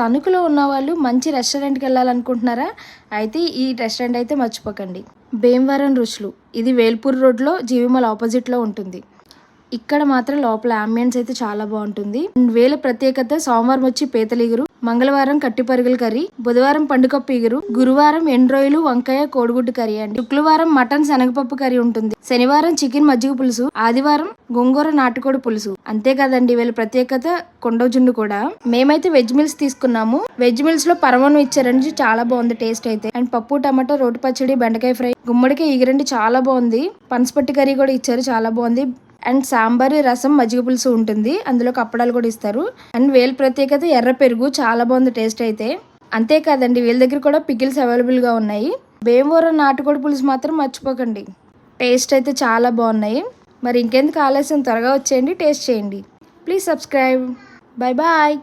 తణుకులో ఉన్న వాళ్ళు మంచి రెస్టారెంట్కి వెళ్ళాలనుకుంటున్నారా? అయితే ఈ రెస్టారెంట్ అయితే మర్చిపోకండి. భీమవరం రుచులు. ఇది వేల్పూర్ రోడ్లో జీవిమాల్ ఆపోజిట్లో ఉంటుంది. ఇక్కడ మాత్రం లోపల అంబియన్స్ అయితే చాలా బాగుంటుంది. వేళ ప్రత్యేకత సోమవారం వచ్చి పీతలిగురు, మంగళవారం కట్టిపరుగుల కర్రీ, బుధవారం పండుకప్పు ఇగురు, గురువారం ఎండ్రోయిలు వంకాయ కోడిగుడ్డు కర్రీ అండి. శుక్రవారం మటన్ శనగపప్పు కర్రీ ఉంటుంది. శనివారం చికెన్ మజ్జిగ పులుసు, ఆదివారం గోంగూర నాటుకోడి పులుసు. అంతే కదండి వీళ్ళ ప్రత్యేకత కొండజుండు కూడా. మేమైతే వెజ్ మిల్స్ తీసుకున్నాము. వెజ్ మిల్స్ లో పరమాన్నం ఇచ్చారండి, చాలా బాగుంది టేస్ట్ అయితే. అండ్ పప్పు టమాటా రోటి పచ్చడి బెండకాయ ఫ్రై గుమ్మడికాయ ఇగురండి చాలా బాగుంది. పనసపట్టి కర్రీ కూడా ఇచ్చారు, చాలా బాగుంది. అండ్ సాంబార్ రసం మజ్జిగ పులుసు ఉంటుంది, అందులో కప్పడాలు కూడా ఇస్తారు. అండ్ వీళ్ళ ప్రత్యేకత ఎర్ర పెరుగు, చాలా బాగుంది టేస్ట్ అయితే. అంతేకాదండి వీళ్ళ దగ్గర కూడా పికిల్స్ అవైలబుల్గా ఉన్నాయి. భీమవరం నాటుకోడి పులుసు మాత్రం మర్చిపోకండి, టేస్ట్ అయితే చాలా బాగున్నాయి. మరి ఇంకెందుకు ఆలస్యం, త్వరగా వచ్చేయండి, టేస్ట్ చేయండి. Please subscribe. Bye bye.